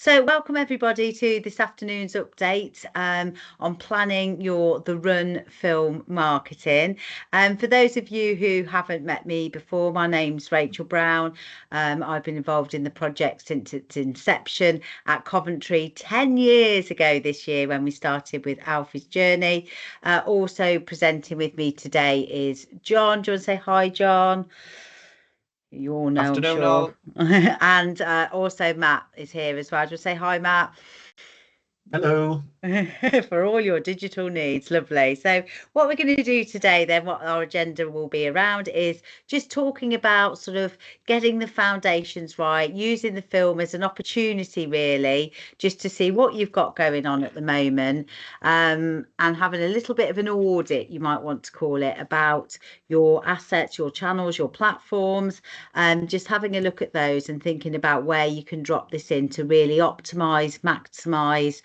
So welcome everybody to this afternoon's update on planning the Run film marketing. For those of you who haven't met me before, my name's Rachel Brown. I've been involved in the project since its inception at Coventry 10 years ago this year when we started with Alfie's Journey. Also presenting with me today is John. Do you want to say hi, John? You all know, Afternoon, I'm sure. all. And also Matt is here as well. Just say hi, Matt. Hello. For all your digital needs. Lovely. So what we're going to do today then, what our agenda will be around is just talking about sort of getting the foundations right, using the film as an opportunity really, just to see what you've got going on at the moment, and having a little bit of an audit, you might want to call it, about your assets, your channels, your platforms, and just having a look at those and thinking about where you can drop this in to really optimize, maximize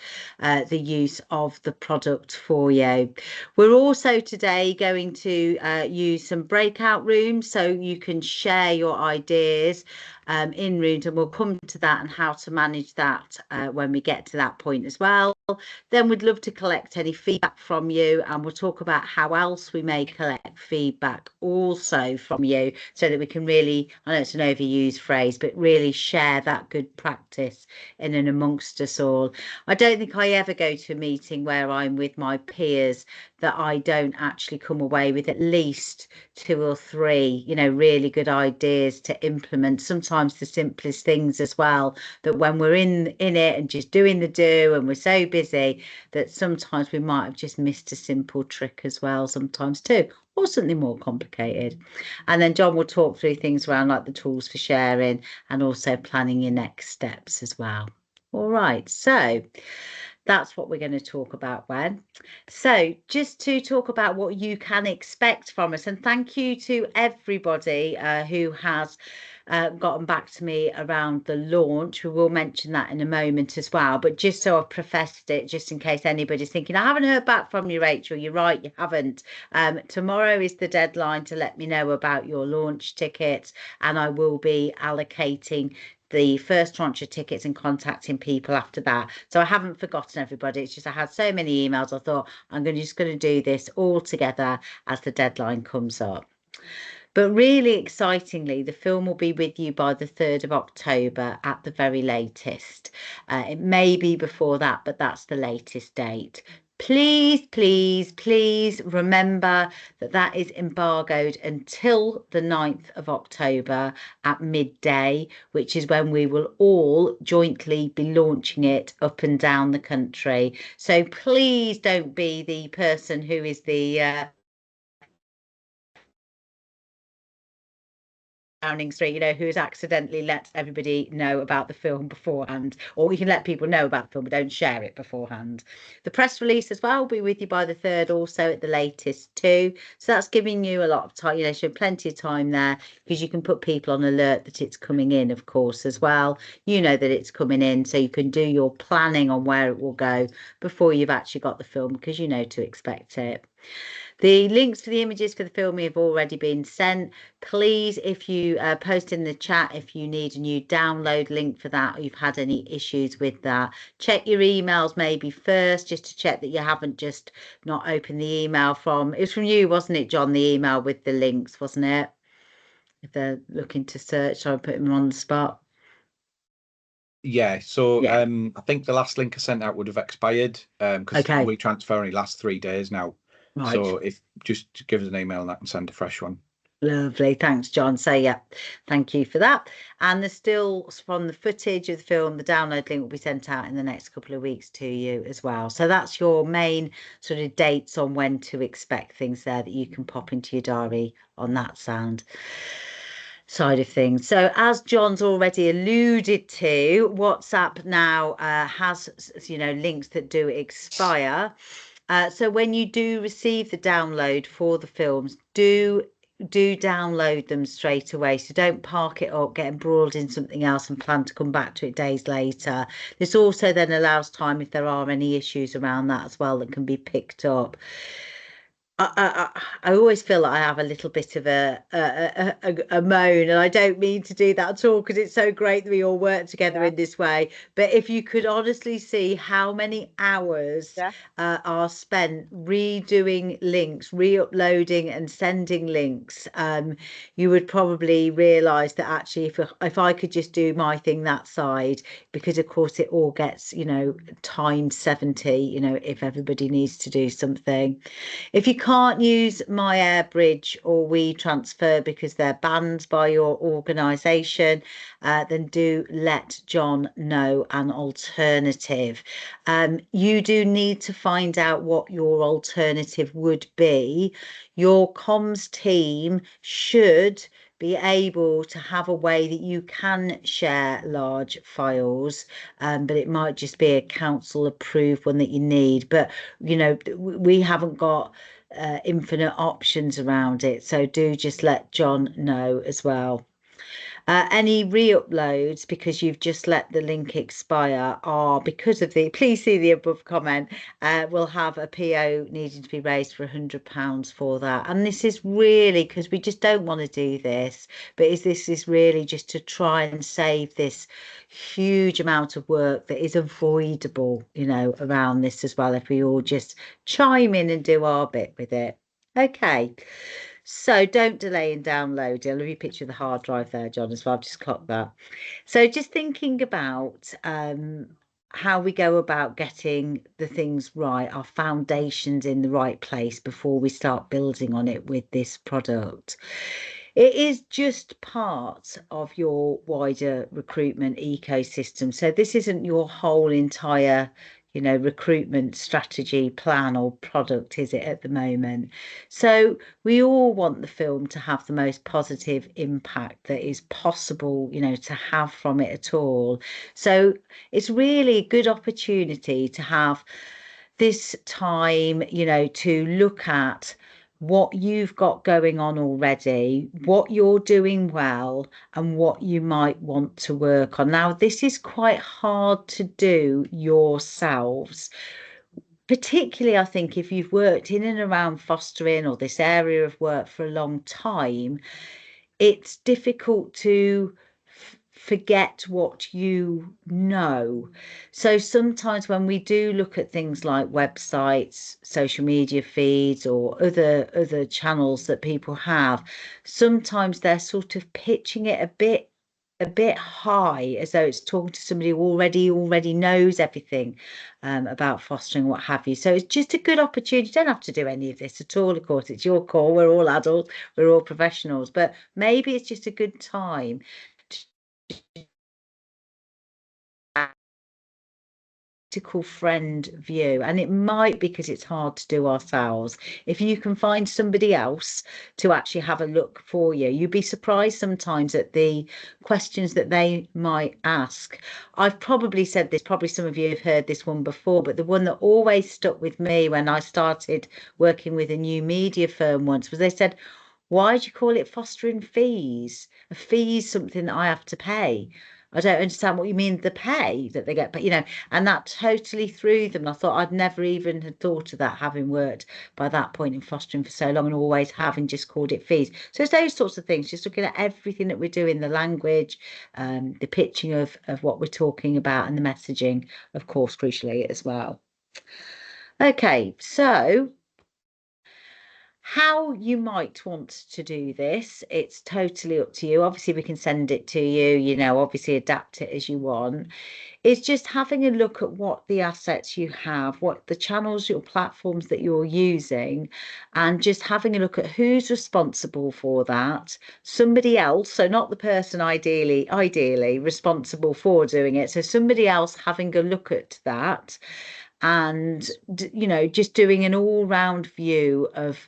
the use of the product for you. We're also today going to use some breakout rooms so you can share your ideas in rooms, and we'll come to that and how to manage that when we get to that point as well. Then we'd love to collect any feedback from you, and we'll talk about how else we may collect feedback also from you so that we can really, I know it's an overused phrase, but really share that good practice in and amongst us all. I don't think I ever go to a meeting where I'm with my peers that I don't actually come away with at least 2 or 3, really good ideas to implement. Sometimes the simplest things as well, that when we're in it and just doing the do and we're so busy that sometimes we might have just missed a simple trick as well sometimes too, or something more complicated. And then John will talk through things around like the tools for sharing and also planning your next steps as well. All right, so that's what we're going to talk about when. So just to talk about what you can expect from us, and thank you to everybody who has gotten back to me around the launch. We will mention that in a moment as well, but just so I've prefaced it, just in case anybody's thinking, I haven't heard back from you, Rachel. You're right, you haven't. Tomorrow is the deadline to let me know about your launch tickets, and I will be allocating the first tranche of tickets and contacting people after that. So I haven't forgotten everybody. It's just I had so many emails. I thought I'm just going to do this all together as the deadline comes up. But really excitingly, the film will be with you by the 3rd of October at the very latest. It may be before that, but that's the latest date. Please, please, please remember that that is embargoed until the 9th of October at midday, which is when we will all jointly be launching it up and down the country. So please don't be the person who is the Downing Street, who has accidentally let everybody know about the film beforehand, or we can let people know about the film but don't share it beforehand. The press release as well will be with you by the 3rd, also at the latest too. So that's giving you a lot of time, so plenty of time there, because you can put people on alert that it's coming in, of course, as well. You know that it's coming in, so you can do your planning on where it will go before you've actually got the film, because you know to expect it. The links for the images for the film have already been sent. Please, if you post in the chat, if you need a new download link for that, or you've had any issues with that, check your emails maybe first, just to check that you haven't just not opened the email from, it was from you, wasn't it, John, the email with the links, wasn't it? If they're looking to search, so I put them on the spot. Yeah, so Yeah. I think the last link I sent out would have expired because Okay. WeTransfer only lasts 3 days now. Right. So if just give us an email and I can send a fresh one. Lovely, thanks, John. So yeah, thank you for that. And the stills from the footage of the film, the download link will be sent out in the next couple of weeks to you as well. So that's your main sort of dates on when to expect things there that you can pop into your diary on that side of things. So as John's already alluded to, WhatsApp now has links that do expire. So when you do receive the download for the films, do download them straight away. So don't park it up, get embroiled in something else and plan to come back to it days later. This also then allows time if there are any issues around that as well that can be picked up. I always feel like I have a little bit of a moan, and I don't mean to do that at all because it's so great that we all work together Yeah, in this way. But if you could honestly see how many hours yeah, are spent redoing links, re-uploading and sending links, you would probably realise that actually, if I could just do my thing that side, because of course it all gets, times 70, if everybody needs to do something. If you can't use My Air Bridge or WeTransfer because they're banned by your organisation, then do let John know an alternative. You do need to find out what your alternative would be. Your comms team should be able to have a way that you can share large files, but it might just be a council approved one that you need. But we haven't got infinite options around it, so do just let John know as well. Any re-uploads because you've just let the link expire are because of please see the above comment, we'll have a PO needing to be raised for £100 for that. And this is really because we just don't want to do this, but this is really just to try and save this huge amount of work that is avoidable, around this as well, if we all just chime in and do our bit with it. Okay. So don't delay in downloading. I love your picture of the hard drive there, John, as well. I've just clocked that. So just thinking about how we go about getting the things right, our foundations in the right place before we start building on it with this product. It is just part of your wider recruitment ecosystem. So this isn't your whole entire recruitment strategy plan or product, is it, at the moment? So we all want the film to have the most positive impact that is possible, to have from it at all. So it's really a good opportunity to have this time, to look at what you've got going on already, what you're doing well, and what you might want to work on. Now, this is quite hard to do yourselves, particularly, I think, if you've worked in and around fostering or this area of work for a long time. It's difficult to forget what you know. So sometimes when we do look at things like websites, social media feeds, or other channels that people have, sometimes they're sort of pitching it a bit high, as though it's talking to somebody who already knows everything about fostering, what have you. So it's just a good opportunity. You don't have to do any of this at all, of course. It's your call. We're all adults, we're all professionals, but maybe it's just a good time to practical friend view. And it might, because it's hard to do ourselves, if you can find somebody else to actually have a look for you, you'd be surprised sometimes at the questions that they might ask. I've probably said this, probably some of you have heard this one before, but the one that always stuck with me when I started working with a new media firm once was, they said, why do you call it fostering fees? A fee is something that I have to pay. I don't understand what you mean, the pay that they get, but and that totally threw them. I thought I'd never even had thought of that, having worked by that point in fostering for so long and always having just called it fees. So it's those sorts of things, just looking at everything that we're doing, the language, the pitching of what we're talking about, and the messaging, of course, crucially as well. Okay, so how you might want to do this, it's totally up to you. Obviously, we can send it to you, obviously adapt it as you want. It's just having a look at what the assets you have, what the channels, your platforms that you're using, and just having a look at who's responsible for that. Somebody else, so not the person ideally responsible for doing it. So somebody else having a look at that, and just doing an all-round view of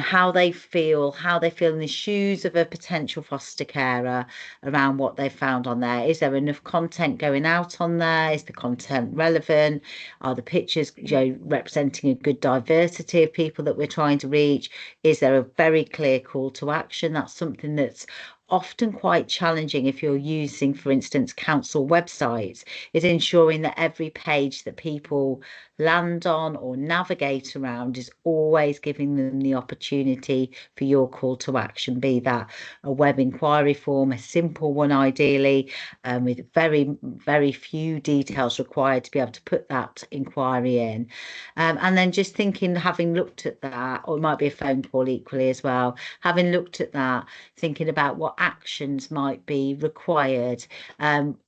how they feel in the shoes of a potential foster carer around what they've found on there. Is there enough content going out on there? Is the content relevant? Are the pictures representing a good diversity of people that we're trying to reach? Is there a very clear call to action? That's something that's often quite challenging if you're using, for instance, council websites, is ensuring that every page that people land on or navigate around is always giving them the opportunity for your call to action, be that a web inquiry form, a simple one ideally, with very, very few details required to be able to put that inquiry in. And then just thinking, having looked at that, or it might be a phone call equally as well, having looked at that, thinking about what actions might be required,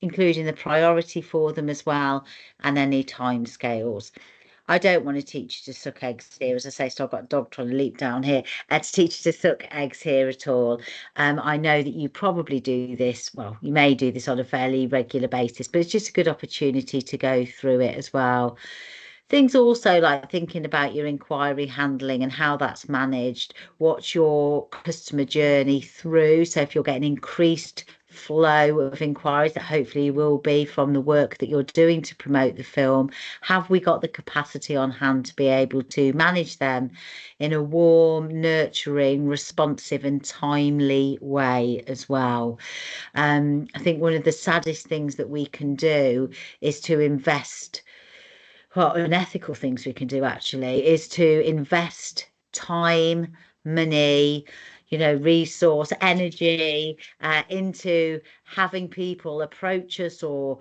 including the priority for them as well, and any timescales. I don't want to teach you to suck eggs here, as I say, so I've got a dog trying to leap down here, to teach you to suck eggs here at all. I know that you probably do this, well, you may do this on a fairly regular basis, but it's just a good opportunity to go through it as well. Things also like thinking about your inquiry handling and how that's managed. What's your customer journey through? So if you're getting increased flow of inquiries, that hopefully you will be from the work that you're doing to promote the film, have we got the capacity on hand to be able to manage them in a warm, nurturing, responsive and timely way as well? I think one of the saddest things that we can do is to invest, well, unethical things we can do actually is to invest time, money, resource, energy into having people approach us or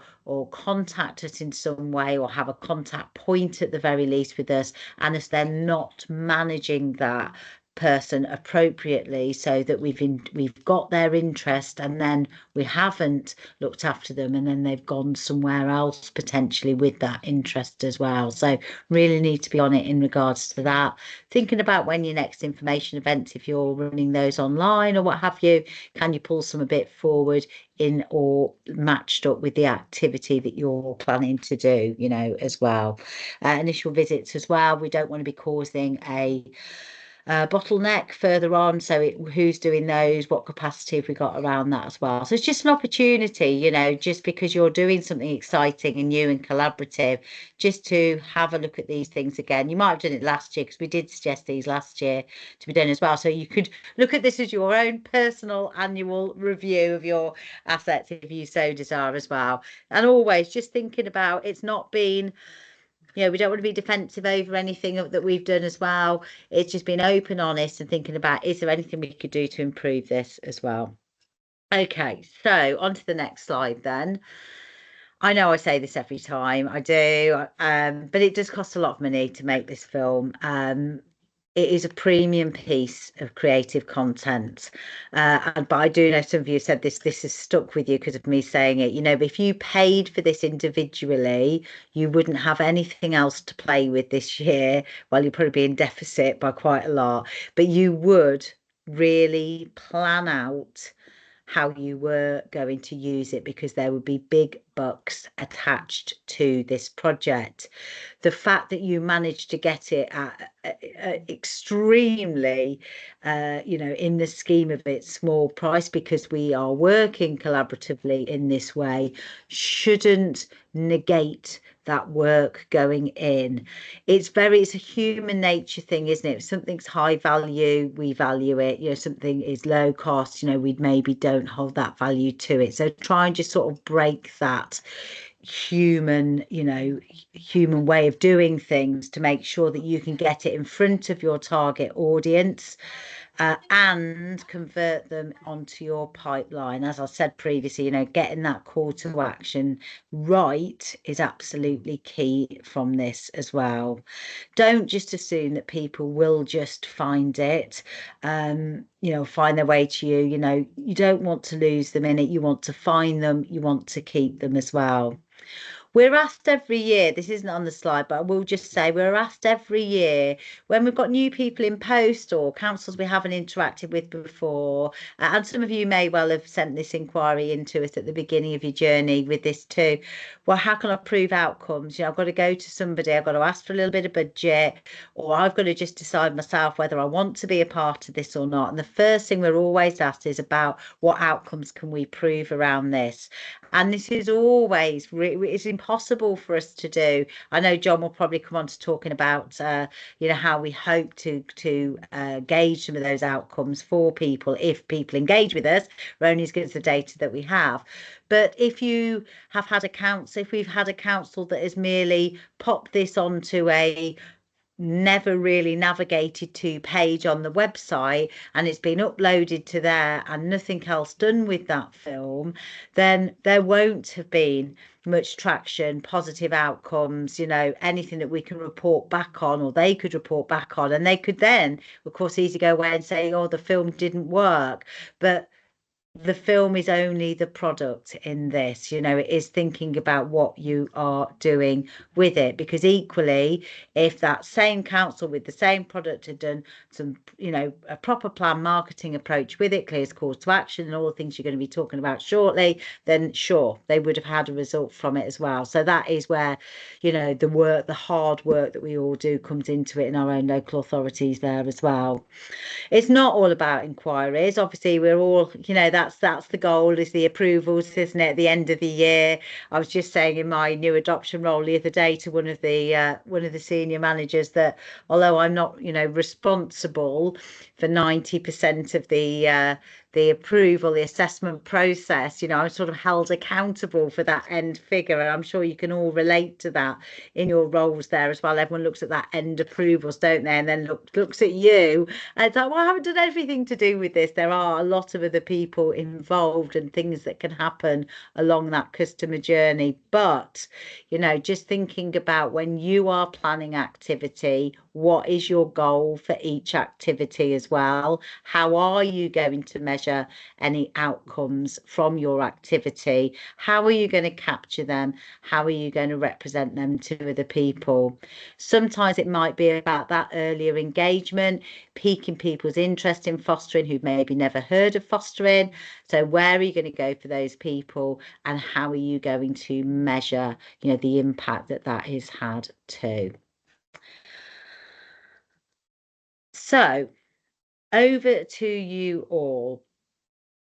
contact us in some way, or have a contact point at the very least with us, and if they're not managing that person appropriately so that we've got their interest and then we haven't looked after them, and then they've gone somewhere else potentially with that interest as well. So really need to be on it in regards to that. Thinking about when your next information events, if you're running those online or what have you, can you pull some a bit forward in or matched up with the activity that you're planning to do, as well. Initial visits as well. We don't want to be causing a bottleneck further on. So who's doing those? What capacity have we got around that as well? So it's just an opportunity, just because you're doing something exciting and new and collaborative, just to have a look at these things again. You might have done it last year because we did suggest these last year to be done as well. So you could look at this as your own personal annual review of your assets if you so desire as well. And always just thinking about it's not been, we don't want to be defensive over anything that we've done as well. It's just being open, honest, and thinking about, is there anything we could do to improve this as well? Okay, so on to the next slide then. I know I say this every time, I do, but it does cost a lot of money to make this film. It is a premium piece of creative content. But I do know some of you said this has stuck with you because of me saying it. But if you paid for this individually, you wouldn't have anything else to play with this year. Well, you'd probably be in deficit by quite a lot, but you would really plan out how you were going to use it, because there would be big bucks attached to this project. The fact that you managed to get it at extremely, in the scheme of it, small price, because we are working collaboratively in this way, shouldn't negate that work going in. It's a human nature thing, isn't it? If something's high value, we value it. Something is low cost, we maybe don't hold that value to it. So try and just sort of break that human way of doing things to make sure that you can get it in front of your target audience, and convert them onto your pipeline. As I said previously, getting that call to action right is absolutely key from this as well. Don't just assume that people will just find it, find their way to you. You don't want to lose them in it. You want to find them, you want to keep them as well. We're asked every year, this isn't on the slide, but I will just say we're asked every year when we've got new people in post or councils we haven't interacted with before, and some of you may well have sent this inquiry into us at the beginning of your journey with this too. Well, how can I prove outcomes? I've got to go to somebody, I've got to ask for a little bit of budget, or I've got to just decide myself whether I want to be a part of this or not. And the first thing we're always asked is about what outcomes can we prove around this. And this is always, it's impossible possible for us to do. I know John will probably come on to talking about how we hope to gauge some of those outcomes for people if people engage with us. We're only as good as the data that we have. But if you have had a council, if we've had a council that has merely popped this onto a never really navigated to page on the website and it's been uploaded to there and nothing else done with that film, then there won't have been much traction, positive outcomes, anything that we can report back on or they could report back on, and they could then of course easily go away and say, oh, the film didn't work. But the film is only the product in this, it is thinking about what you are doing with it, because equally, if that same council with the same product had done some, a proper plan marketing approach with it, clear calls to action and all the things you're going to be talking about shortly, then sure, they would have had a result from it as well. So that is where, the hard work that we all do comes into it in our own local authorities there as well. It's not all about inquiries. Obviously, we're all, that's the goal, is the approvals, isn't it, at the end of the year. I was just saying in my new adoption role the other day to one of the senior managers that although I'm not, responsible for 90% of the approval, the assessment process, I'm sort of held accountable for that end figure. And I'm sure you can all relate to that in your roles there as well. Everyone looks at that end approvals, don't they? And then looks at you and it's like, well, I haven't done anything to do with this. There are a lot of other people involved and things that can happen along that customer journey. But, just thinking about when you are planning activity, what is your goal for each activity as well? How are you going to measure any outcomes from your activity? How are you going to capture them? How are you going to represent them to other people? Sometimes it might be about that earlier engagement, piquing people's interest in fostering who've maybe never heard of fostering. So where are you going to go for those people, and how are you going to measure, the impact that has had too? So over to you all.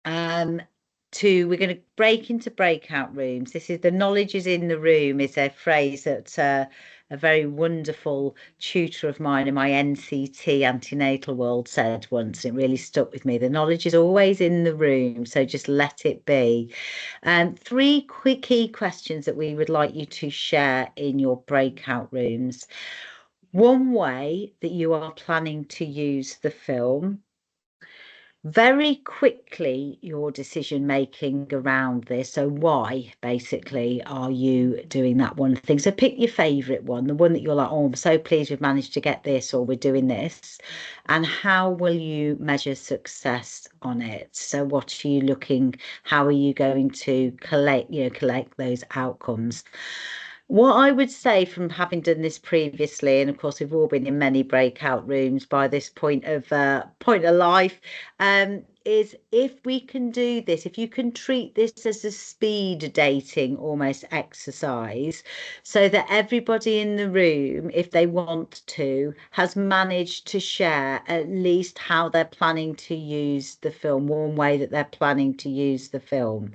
We're going to break into breakout rooms. This is the knowledge is in the room is a phrase that a very wonderful tutor of mine in my NCT antenatal world said once. It really stuck with me. The knowledge is always in the room, so just let it be. 3 quick key questions that we would like you to share in your breakout rooms. One way that you are planning to use the film. Very quickly, your decision making around this. So why basically are you doing that one thing? So pick your favorite one, the one that you're like, oh, I'm so pleased we've managed to get this, or we're doing this. And how will you measure success on it? So what are you looking, how are you going to collect those outcomes? What I would say, from having done this previously, and of course we've all been in many breakout rooms by this point of life, is if we can do this, if you can treat this as a speed dating almost exercise, so that everybody in the room, if they want to, has managed to share at least how they're planning to use the film, one way that they're planning to use the film.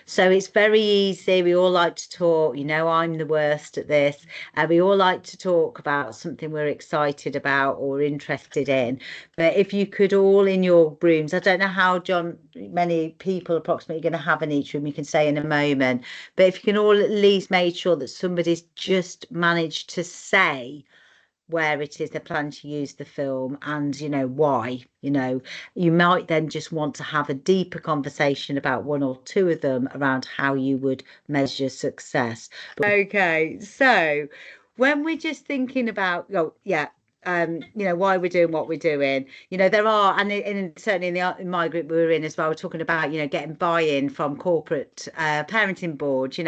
So it's very easy. We all like to talk, I'm the worst at this. We all like to talk about something we're excited about or interested in. But if you could all in your rooms, I don't know how, John, many people approximately going to have in each room, you can say in a moment. But if you can all at least make sure that somebody's just managed to say where it is they're planning to use the film and why. You might then just want to have a deeper conversation about one or two of them around how you would measure success. Okay, so when we're just thinking about why we're doing what we're doing, there are, and certainly in my group we were in as well, we're talking about getting buy-in from corporate parenting boards,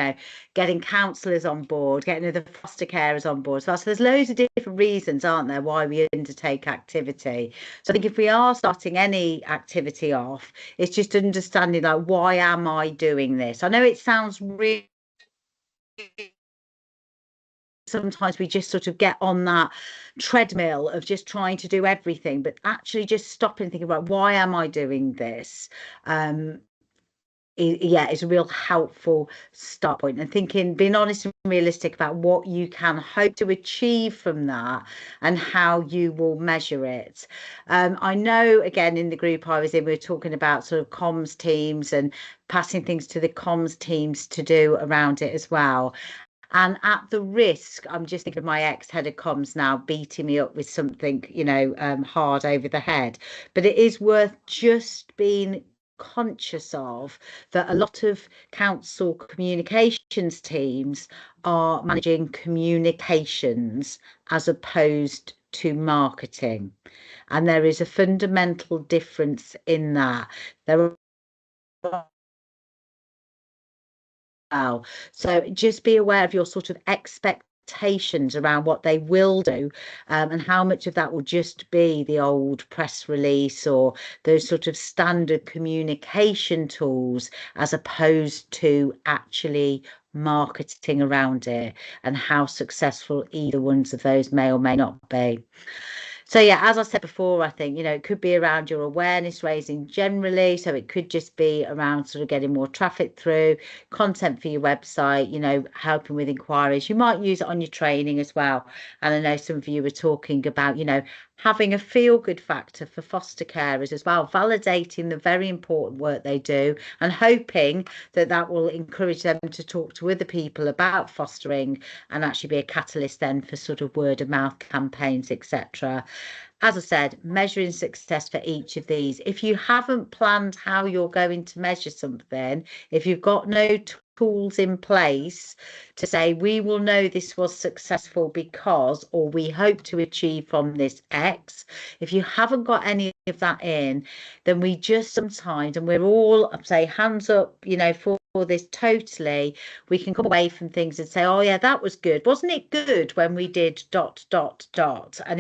getting counsellors on board, getting other foster carers on board as well. So there's loads of different reasons, aren't there, why we undertake activity. So I think if we are starting any activity off, it's just understanding, like, why am I doing this? I know it sounds really, sometimes we just sort of get on that treadmill of just trying to do everything, but actually just stopping and thinking about, why am I doing this? is a real helpful start point, and thinking, being honest and realistic about what you can hope to achieve from that and how you will measure it. I know, again, in the group I was in, we were talking about sort of comms teams and passing things to the comms teams to do around it as well. And at the risk, I'm just thinking of my ex-head of comms now beating me up with something, hard over the head. But it is worth just being conscious of that a lot of council communications teams are managing communications as opposed to marketing. And there is a fundamental difference in that. There are well. So just be aware of your sort of expectations around what they will do, and how much of that will just be the old press release or those sort of standard communication tools, as opposed to actually marketing around it, and how successful either ones of those may or may not be. So yeah, as I said before, I think, it could be around your awareness raising generally. So it could just be around sort of getting more traffic through, content for your website, helping with inquiries. You might use it on your training as well. And I know some of you were talking about, having a feel-good factor for foster carers as well, validating the very important work they do and hoping that that will encourage them to talk to other people about fostering and actually be a catalyst then for sort of word of mouth campaigns, etc. As I said, measuring success for each of these. If you haven't planned how you're going to measure something, if you've got no tools in place to say, we will know this was successful because, or we hope to achieve from this X, if you haven't got any of that in, then we just sometimes, and we're all, say, hands up, for this totally, we can come away from things and say, oh yeah, that was good. Wasn't it good when we did ... And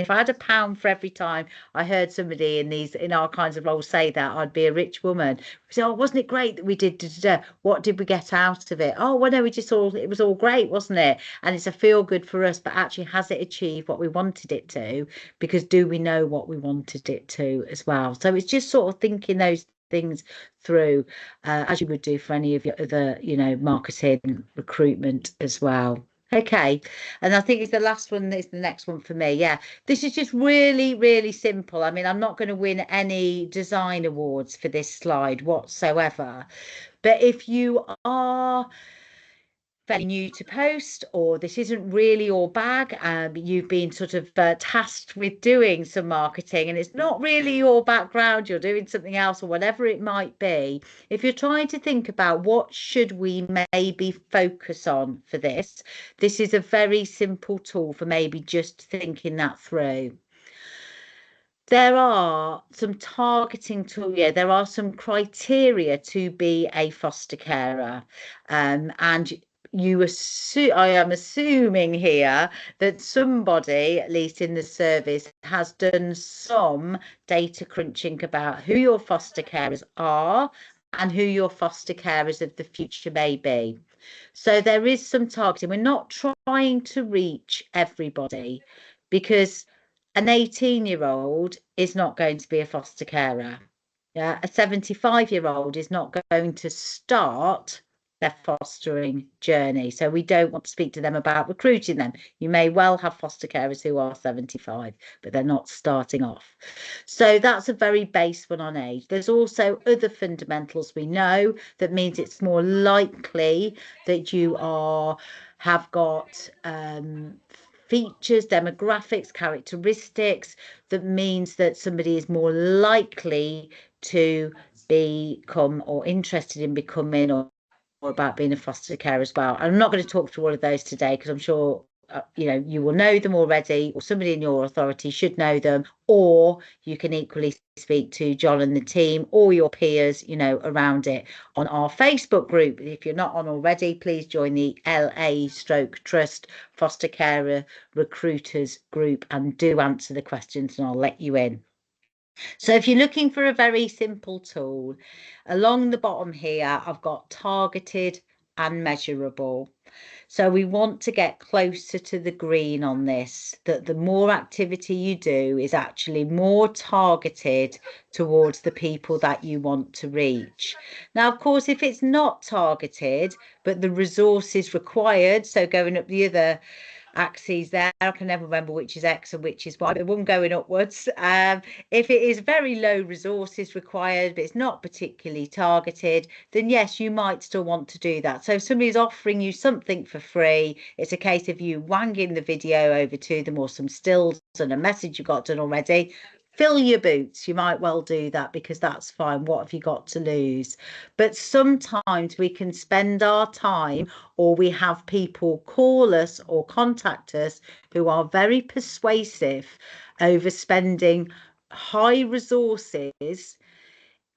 if I had £1 for every time I heard somebody in our kinds of roles say that, I'd be a rich woman. We say, oh, wasn't it great that we did, what did we get out of it? Oh, well, no, it was all great, wasn't it? And it's a feel good for us, but actually, has it achieved what we wanted it to? Because do we know what we wanted it to as well? So it's just sort of thinking those things through, as you would do for any of your other, marketing, recruitment as well. Okay, and I think it's the last one is the next one for me. Yeah, this is just really, really simple. I mean, I'm not going to win any design awards for this slide whatsoever, but if you are fairly new to post, or this isn't really your bag, you've been sort of tasked with doing some marketing and it's not really your background, you're doing something else or whatever it might be, if you're trying to think about what should we maybe focus on for this is a very simple tool for maybe just thinking that through. There are some targeting tools, there are some criteria to be a foster carer, and I am assuming here that somebody, at least in the service, has done some data crunching about who your foster carers are and who your foster carers of the future may be. So there is some targeting. We're not trying to reach everybody, because an 18-year-old is not going to be a foster carer. Yeah, a 75-year-old is not going to start their fostering journey. So we don't want to speak to them about recruiting them. You may well have foster carers who are 75, but they're not starting off. So that's a very base one on age. There's also other fundamentals we know that means it's more likely that you have got features, demographics, characteristics that means that somebody is more likely to become or interested in becoming or about being a foster care as well. I'm not going to talk through all of those today because I'm sure you will know them already, or somebody in your authority should know them, or you can equally speak to John and the team or your peers around it on our Facebook group. If you're not on already, please join the LA/Trust Foster Carer Recruiters group and do answer the questions and I'll let you in. So if you're looking for a very simple tool, along the bottom here, I've got targeted and measurable. So we want to get closer to the green on this, that the more activity you do is actually more targeted towards the people that you want to reach. Now, of course, if it's not targeted, but the resources required, so going up the other axes there. I can never remember which is X and which is Y, but the one going upwards. If it is very low resources required, but it's not particularly targeted, then yes, you might still want to do that. So if somebody's offering you something for free, it's a case of you wanging the video over to them or some stills and a message you got done already. Fill your boots. You might well do that because that's fine. What have you got to lose? But sometimes we can spend our time, or we have people call us or contact us who are very persuasive over spending high resources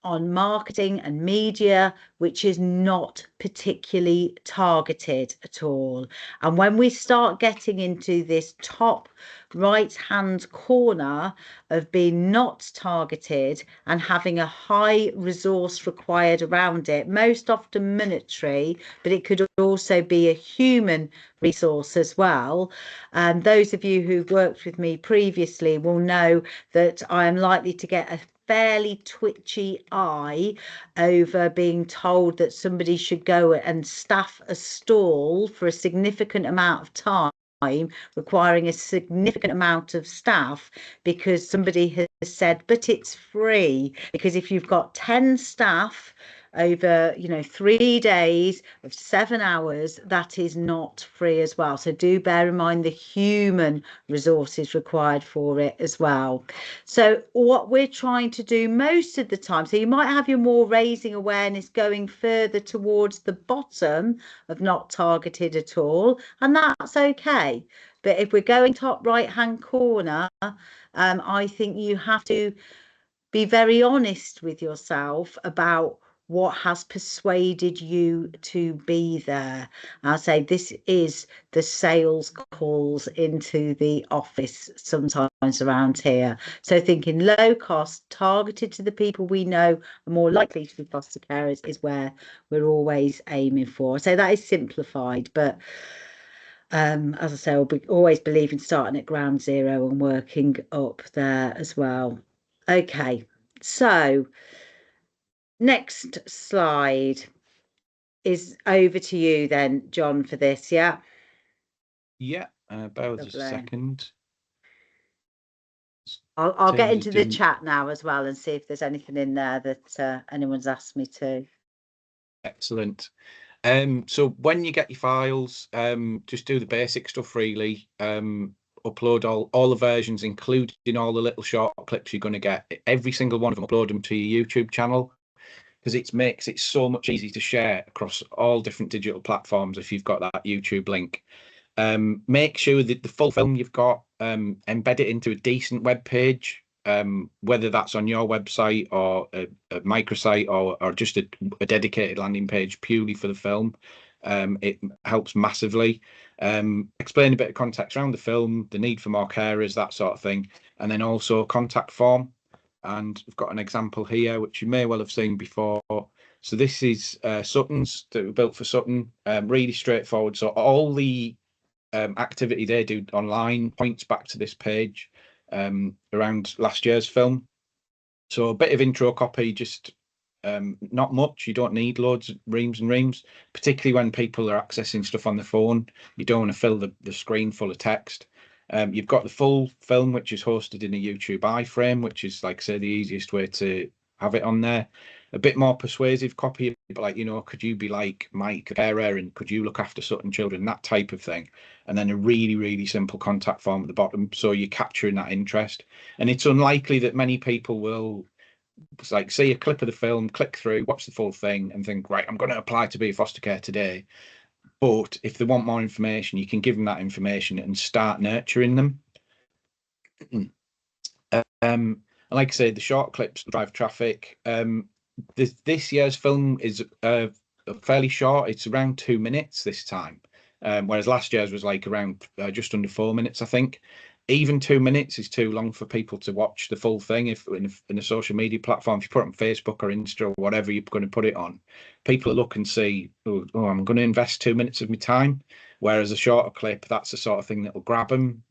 on marketing and media, which is not particularly targeted at all. And when we start getting into this top right hand corner of being not targeted and having a high resource required around it, most often monetary, but it could also be a human resource as well. And those of you who've worked with me previously will know that I am likely to get a fairly twitchy eye over being told that somebody should go and staff a stall for a significant amount of time, requiring a significant amount of staff, because somebody has said, but it's free. Because if you've got 10 staff over 3 days of 7 hours, that is not free as well. So do bear in mind the human resources required for it as well. So what we're trying to do most of the time, so you might have your more raising awareness going further towards the bottom of not targeted at all, and that's okay. But if we're going top right hand corner, I think you have to be very honest with yourself about what has persuaded you to be there. I'll say this is the sales calls into the office sometimes around here. So thinking low cost, targeted to the people we know are more likely to be foster carers is where we're always aiming for. So that is simplified, but as I say, I'll always believe in starting at ground zero and working up there as well. Okay, so next slide is over to you then, John, for this. Yeah. Yeah, bear with us a Lovely. second. I'll get into the chat now as well and see if there's anything in there that anyone's asked me to. Excellent. So when you get your files, just do the basic stuff really. Upload all the versions, including all the little short clips you're going to get. Every single one of them, upload them to your YouTube channel, because it makes it so much easier to share across all different digital platforms if you've got that YouTube link. Make sure that the full film you've got, embed it into a decent web page, whether that's on your website or a microsite or just a dedicated landing page purely for the film. It helps massively. Explain a bit of context around the film, the need for more carers, that sort of thing, and then also a contact form. And we've got an example here which you may well have seen before. So this is Sutton's, that were built for Sutton. Really straightforward. So all the activity they do online points back to this page around last year's film. So a bit of intro copy, just not much. You don't need loads, reams and reams, particularly when people are accessing stuff on the phone. You don't want to fill the screen full of text. You've got the full film, which is hosted in a YouTube iframe, which is, like I say, the easiest way to have it on there. A bit more persuasive copy, like, could you be like Mike Carer and could you look after Sutton children, that type of thing. And then a really, really simple contact form at the bottom, so you're capturing that interest. And it's unlikely that many people will like see a clip of the film, click through, watch the full thing and think, right, I'm going to apply to be a foster care today. But if they want more information, you can give them that information and start nurturing them. Like I say, the short clips drive traffic. This year's film is fairly short. It's around 2 minutes this time, whereas last year's was like around just under 4 minutes, I think. even 2 minutes is too long for people to watch the full thing. If in a social media platform, if you put it on Facebook or Insta or whatever you're going to put it on, people look and see, oh, I'm going to invest 2 minutes of my time. Whereas a shorter clip, that's the sort of thing that will grab them,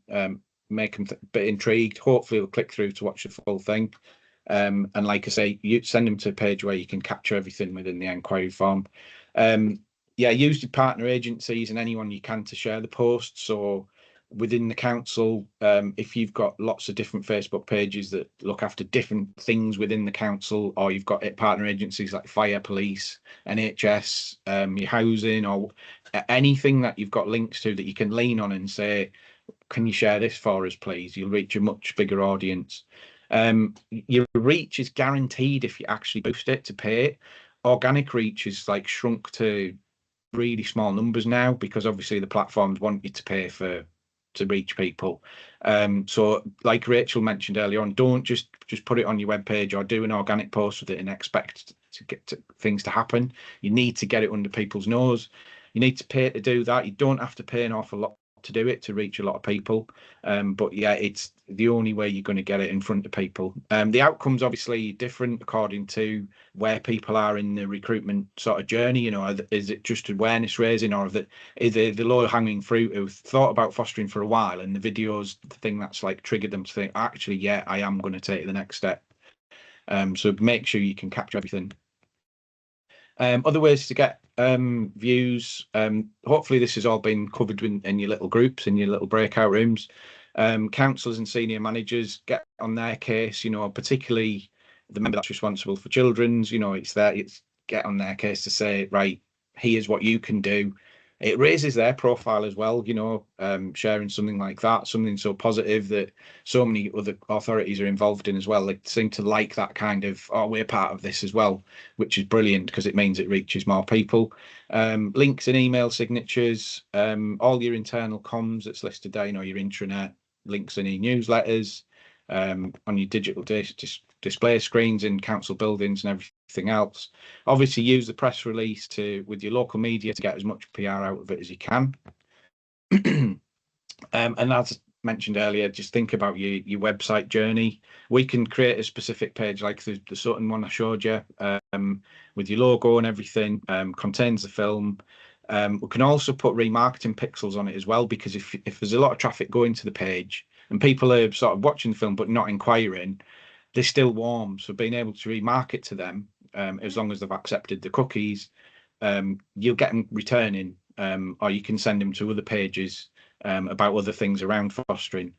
make them a bit intrigued. Hopefully, they'll click through to watch the full thing. And like I say, you send them to a page where you can capture everything within the inquiry form. Yeah, use your partner agencies and anyone you can to share the posts. So within the council, if you've got lots of different Facebook pages that look after different things within the council, or you've got partner agencies like fire, police, NHS, your housing, or anything that you've got links to that you can lean on and say, can you share this for us, please? You'll reach a much bigger audience. Your reach is guaranteed if you actually boost it to pay it. Organic reach is like shrunk to really small numbers now, because obviously the platforms want you to pay to reach people. So like Rachel mentioned earlier on, don't just put it on your webpage or do an organic post with it and expect to get things to happen. You need to get it under people's nose. You need to pay to do that. You don't have to pay an awful lot to do it, to reach a lot of people, but yeah, it's the only way you're going to get it in front of people. The outcome's obviously different according to where people are in the recruitment sort of journey. You know, is it just awareness raising, or is it the low hanging fruit who've thought about fostering for a while and the video's the thing that's like triggered them to think, actually, yeah, I am going to take the next step. So make sure you can capture everything. Other ways to get views. Hopefully this has all been covered in your little groups, in your little breakout rooms. Councillors and senior managers, get on their case, you know, particularly the member that's responsible for children's, you know, it's get on their case to say, right, here's what you can do. It raises their profile as well, you know, sharing something like that, something so positive that so many other authorities are involved in as well. They seem to like that kind of, oh, we're part of this as well, which is brilliant because it means it reaches more people. Links and email signatures, all your internal comms that's listed there, you know, your intranet, links and e-newsletters, on your digital display screens in council buildings and everything else. Obviously use the press release with your local media to get as much PR out of it as you can. And as mentioned earlier, just think about your website journey. We can create a specific page like the Sutton one I showed you, with your logo and everything, contains the film. We can also put remarketing pixels on it as well, because if there's a lot of traffic going to the page and people are sort of watching the film but not inquiring, they're still warm. So being able to remarket to them, as long as they've accepted the cookies, you'll get them returning, or you can send them to other pages about other things around fostering.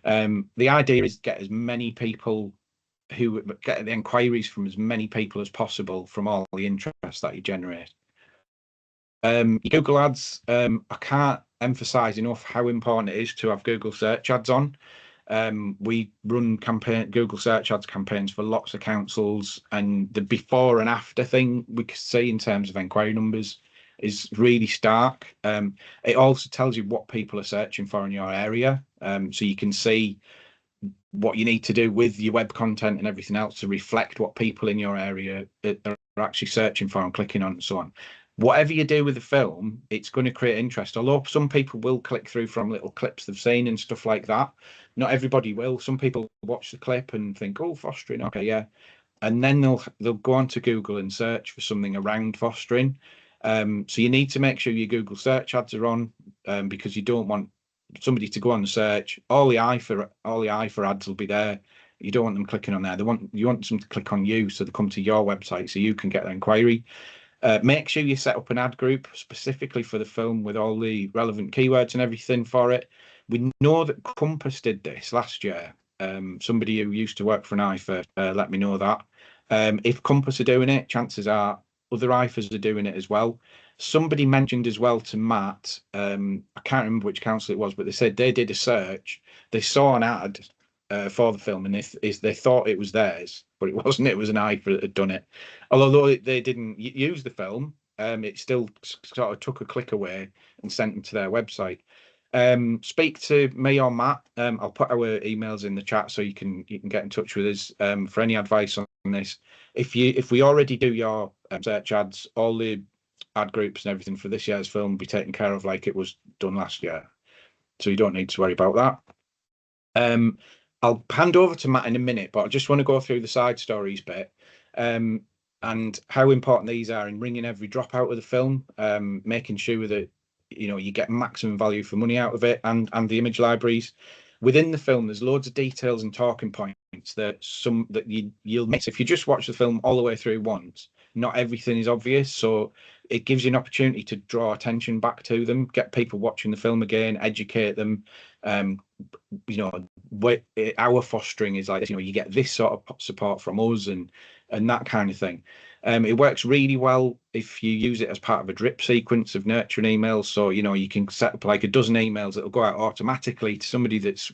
The idea is get as many people who get the inquiries from as many people as possible from all the interest that you generate. Google ads, I can't emphasize enough how important it is to have Google search ads on. We run Google search ads campaigns for lots of councils, and the before and after thing we can see in terms of inquiry numbers is really stark. It also tells you what people are searching for in your area, so you can see what you need to do with your web content and everything else to reflect what people in your area are actually searching for and clicking on and so on. Whatever you do with the film, it's going to create interest. Although some people will click through from little clips they've seen and stuff like that, not everybody will. Some people watch the clip and think, oh, fostering, okay, yeah. And then they'll go on to Google and search for something around fostering. So you need to make sure your Google search ads are on, because you don't want somebody to go on and search. All the eye for ads will be there. You don't want them clicking on there. You want them to click on you, so they come to your website so you can get their inquiry. Make sure you set up an ad group specifically for the film with all the relevant keywords and everything for it. We know that Compass did this last year. Somebody who used to work for an IFA let me know that. If Compass are doing it, chances are other IFAs are doing it as well. Somebody mentioned as well to Matt, I can't remember which council it was, but they said they did a search. They saw an ad for the film, and they thought it was theirs, but it wasn't. It was an IFA that had done it. Although they didn't use the film, it still sort of took a click away and sent them to their website. Speak to me or Matt. I'll put our emails in the chat so you can get in touch with us for any advice on this. If we already do your search ads, all the ad groups and everything for this year's film will be taken care of like it was done last year, so you don't need to worry about that. Um, I'll hand over to Matt in a minute, but I just want to go through the side stories bit, um, and how important these are in wringing every drop out of the film, making sure that you get maximum value for money out of it, and the image libraries within the film. There's loads of details and talking points that you'll miss if you just watch the film all the way through once. Not everything is obvious, so it gives you an opportunity to draw attention back to them, get people watching the film again, educate them. Um, our fostering is like this. You get this sort of support from us, and that kind of thing. It works really well if you use it as part of a drip sequence of nurturing emails. So you can set up like a dozen emails that will go out automatically to somebody that's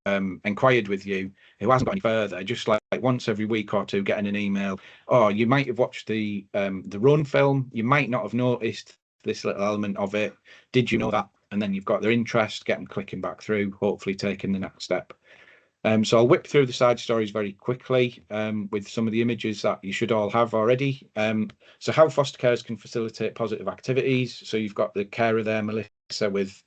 inquired with you who hasn't got any further, just like once every week or two, getting an email. Oh, you might have watched the Run film, you might not have noticed this little element of it. Did you know that? And then you've got their interest, get them clicking back through, hopefully taking the next step. So I'll whip through the side stories very quickly with some of the images that you should all have already. So how foster carers can facilitate positive activities. So you've got the carer there, Melissa, with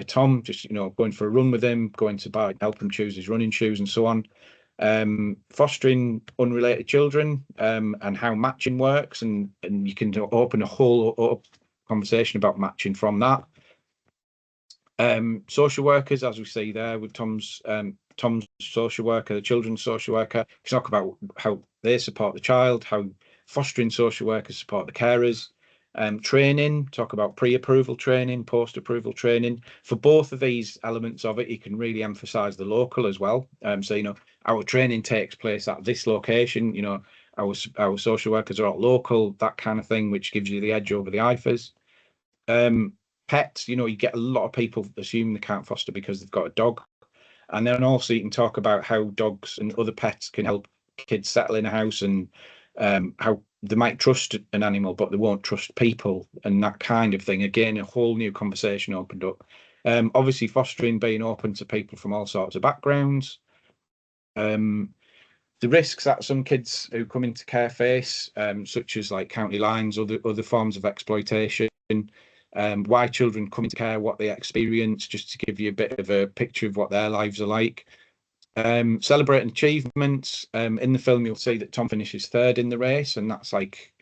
Tom, just going for a run with him, going to help him choose his running shoes and so on. Fostering unrelated children, and how matching works, and you can open a whole conversation about matching from that. Social workers, as we see there with Tom's social worker, the children's social worker, talk about how they support the child, how fostering social workers support the carers. Training, talk about pre-approval training, post-approval training. For both of these elements of it, you can really emphasize the local as well. So our training takes place at this location. Our social workers are all local, that kind of thing, which gives you the edge over the IFAs. Pets, you get a lot of people assume they can't foster because they've got a dog. And then also you can talk about how dogs and other pets can help kids settle in a house, and how they might trust an animal, but they won't trust people, and that kind of thing. Again, a whole new conversation opened up. Obviously, fostering, being open to people from all sorts of backgrounds. The risks that some kids who come into care face, such as like county lines, other forms of exploitation. Why children come into care, what they experience, just to give you a bit of a picture of what their lives are like. Celebrating achievements. In the film, you'll see that Tom finishes third in the race, and that's like,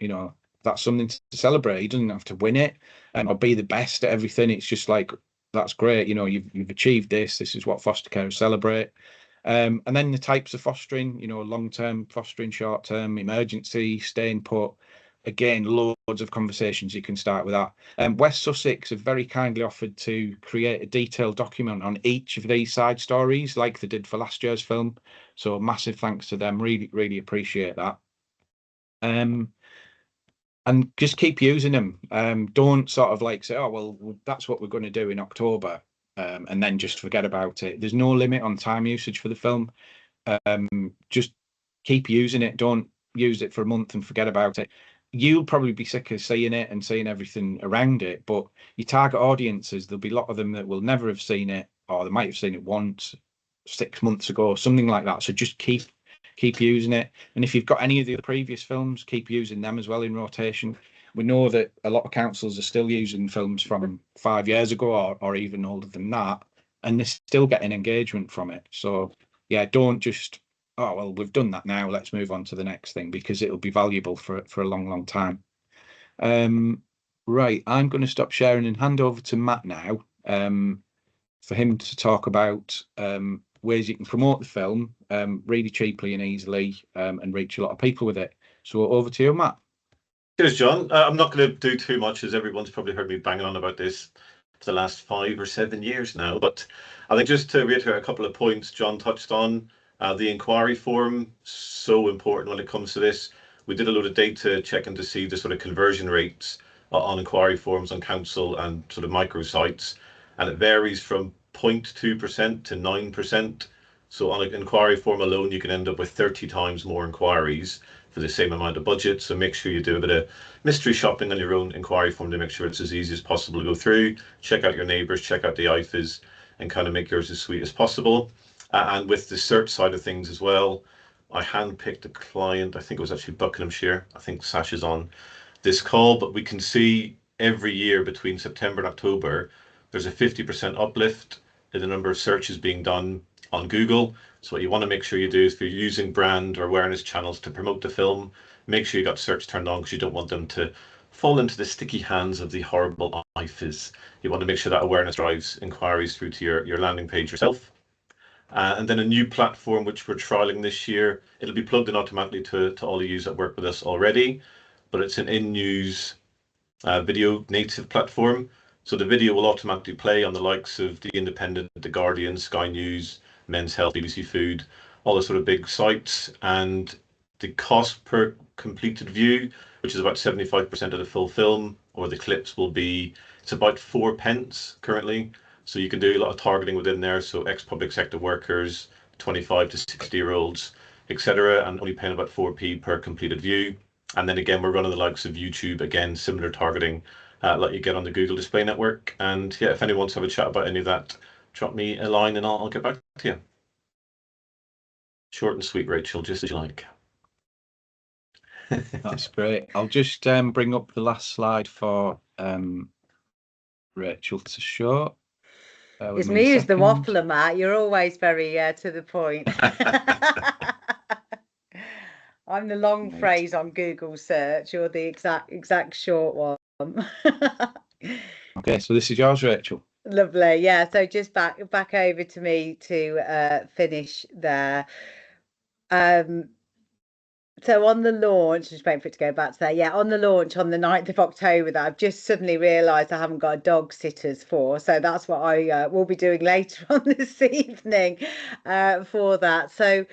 that's something to celebrate. He doesn't have to win it or be the best at everything. It's just like, that's great. You've achieved this. This is what foster carers celebrate. And then the types of fostering, long-term fostering, short-term, emergency, staying put. Again, loads of conversations you can start with that. West Sussex have very kindly offered to create a detailed document on each of these side stories, like they did for last year's film. So massive thanks to them. Really, really appreciate that. And just keep using them. Don't sort of like say, oh, well, that's what we're going to do in October, and then just forget about it. There's no limit on time usage for the film. Just keep using it. Don't use it for a month and forget about it. You'll probably be sick of seeing it and seeing everything around it, but your target audiences, there'll be a lot of them that will never have seen it, or they might have seen it once 6 months ago, something like that. So just keep using it. And if you've got any of the previous films, keep using them as well in rotation. We know that a lot of councils are still using films from 5 years ago, or even older than that, and they're still getting engagement from it. So yeah, don't just, oh, well, we've done that now, let's move on to the next thing, because it'll be valuable for a long, long time. Right, I'm going to stop sharing and hand over to Matt now, for him to talk about ways you can promote the film really cheaply and easily, and reach a lot of people with it. So over to you, Matt. Cheers, John. I'm not going to do too much, as everyone's probably heard me banging on about this for the last 5 or 7 years now. But I think just to reiterate a couple of points John touched on, the inquiry form, so important when it comes to this. We did a load of data checking to see the sort of conversion rates on inquiry forms on council and sort of microsites, and it varies from 0.2% to 9%. So on an inquiry form alone, you can end up with 30 times more inquiries for the same amount of budget. So make sure you do a bit of mystery shopping on your own inquiry form to make sure it's as easy as possible to go through. Check out your neighbours, check out the IFAs, and kind of make yours as sweet as possible. And with the search side of things as well, I handpicked a client. I think it was actually Buckinghamshire. I think Sash is on this call, but we can see every year between September and October, there's a 50% uplift in the number of searches being done on Google. So what you want to make sure you do is, if you're using brand or awareness channels to promote the film, make sure you got search turned on, because you don't want them to fall into the sticky hands of the horrible IFAs. You want to make sure that awareness drives inquiries through to your landing page yourself. And then a new platform which we're trialing this year, it'll be plugged in automatically to all of you that work with us already, but it's an in-news video native platform. So the video will automatically play on the likes of The Independent, The Guardian, Sky News, Men's Health, BBC Food, all the sort of big sites. And the cost per completed view, which is about 75% of the full film, or the clips, will be, it's about 4p currently. So you can do a lot of targeting within there. So ex-public sector workers, 25 to 60-year-olds, etc., and only paying about 4p per completed view. And then again, we're running the likes of YouTube, again, similar targeting like you get on the Google Display Network. And yeah, if anyone wants to have a chat about any of that, drop me a line and I'll get back to you. Short and sweet, Rachel, just as you like. That's great. I'll just bring up the last slide for Rachel to show. It's me who's the waffler, Matt. You're always very to the point. I'm the long phrase on Google search, or the exact short one. Okay, so this is yours, Rachel. Lovely. Yeah, so just back over to me to finish there. So on the launch, just waiting for it to go back to there. Yeah, on the launch on the 9th of October, that I've just suddenly realised I haven't got a dog sitters for. So that's what I will be doing later on this evening for that. So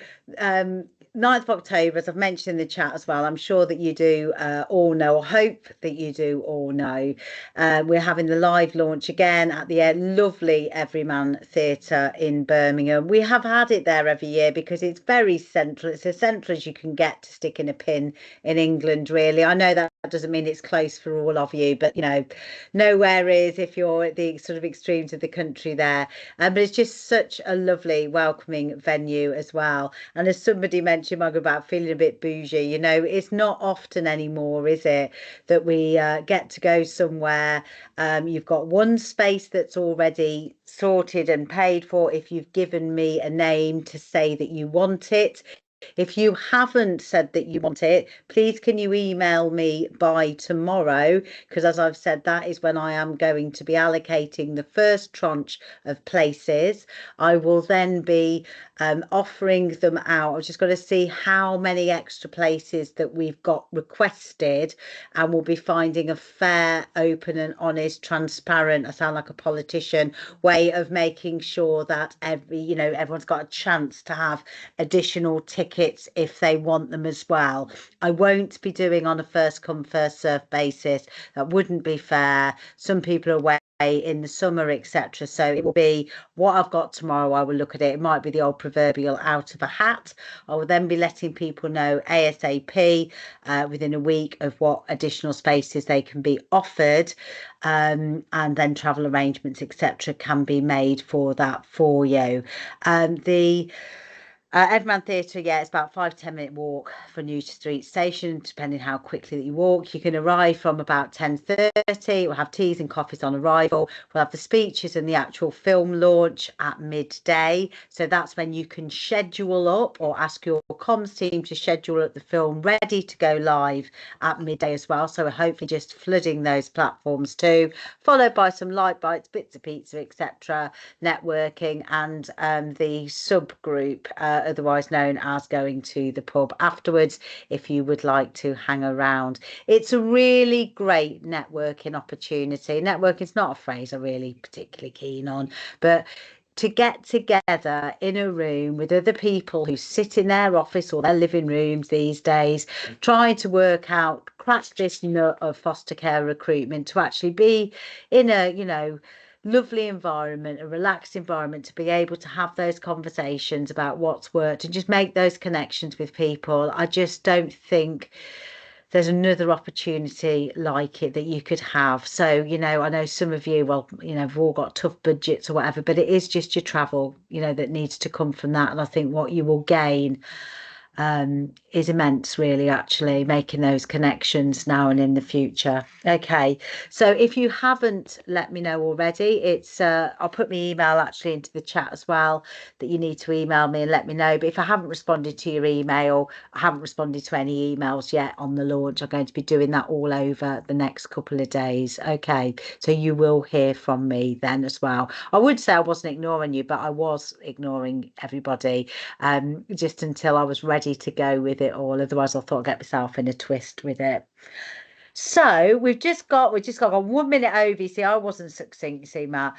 9th of October, as I've mentioned in the chat as well, I'm sure that you do all know, or hope that you do all know. We're having the live launch again at the lovely Everyman Theatre in Birmingham. We have had it there every year because it's very central. It's as central as you can get to stick in a pin in England, really. I know that doesn't mean it's close for all of you, but, you know, nowhere is if you're at the sort of extremes of the country there. But it's just such a lovely, welcoming venue as well. And as somebody mentioned, Mug, about feeling a bit bougie, you know, it's not often anymore, is it, that we get to go somewhere. You've got one space that's already sorted and paid for if you've given me a name to say that you want it. If you haven't said that you want it, please can you email me by tomorrow? Because as I've said, that is when I am going to be allocating the first tranche of places. I will then be offering them out. I've just got to see how many extra places that we've got requested, and we'll be finding a fair, open and honest, transparent, I sound like a politician, way of making sure that everyone's got a chance to have additional tickets if they want them as well. I won't be doing on a first come first serve basis. That wouldn't be fair. Some people are away in the summer, etc. So it will be what I've got tomorrow. I will look at it. It might be the old proverbial out of a hat. I will then be letting people know ASAP within a week of what additional spaces they can be offered, and then travel arrangements, etc., can be made for that for you. The Everyman Theatre, yeah, it's about 5-10 minute walk from New Street Station, depending how quickly that you walk. You can arrive from about 10:30. We'll have teas and coffees on arrival. We'll have the speeches and the actual film launch at midday. So that's when you can schedule up or ask your comms team to schedule up the film ready to go live at midday as well. So we're hopefully just flooding those platforms too, followed by some light bites, bits of pizza, etc., networking, and the subgroup, otherwise known as going to the pub afterwards, if you would like to hang around. It's a really great networking opportunity. Networking is not a phrase I'm really particularly keen on, but to get together in a room with other people who sit in their office or their living rooms these days, trying to work out, crack this nut of foster care recruitment, to actually be in a, lovely environment, a relaxed environment, to be able to have those conversations about what's worked and just make those connections with people. I just don't think there's another opportunity like it that you could have. So, I know some of you, have all got tough budgets or whatever, but it is just your travel, that needs to come from that. And I think what you will gain is immense, really, actually, making those connections now and in the future. Okay, so if you haven't let me know already, it's I'll put my email actually into the chat as well, that you need to email me and let me know. But if I haven't responded to your email, I haven't responded to any emails yet on the launch, I'm going to be doing that all over the next couple of days. Okay, so you will hear from me then as well. I would say I wasn't ignoring you, but I was ignoring everybody, just until I was ready to go with it all. Otherwise I thought I'd get myself in a twist with it. So we've just got 1 minute over. You see, I wasn't succinct, you see, Matt.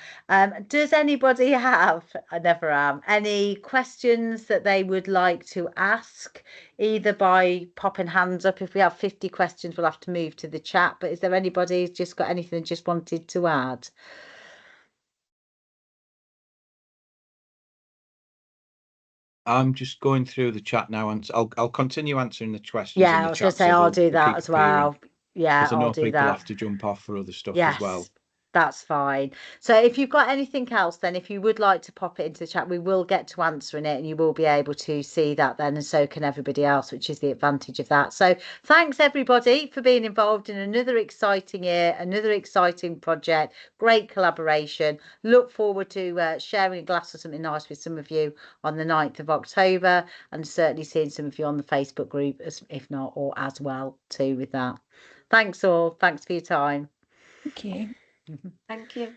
Does anybody have, I never am, any questions that they would like to ask, either by popping hands up? If we have 50 questions, we'll have to move to the chat. But is there anybody who's just got anything they just wanted to add? I'm just going through the chat now, and I'll continue answering the questions in Yeah, the I was going chat. to say, So I'll they'll do that keep as appearing, well. Yeah, because I I'll know do people that. have to jump off for other stuff as well. Yes, that's fine. So if you've got anything else, then if you would like to pop it into the chat, we will get to answering it, and you will be able to see that then, and so can everybody else, which is the advantage of that. So thanks everybody for being involved in another exciting year, another exciting project, great collaboration. Look forward to sharing a glass of something nice with some of you on the 9th of October, and certainly seeing some of you on the Facebook group, if not, or as well too with that. Thanks all. Thanks for your time. Thank you. Thank you.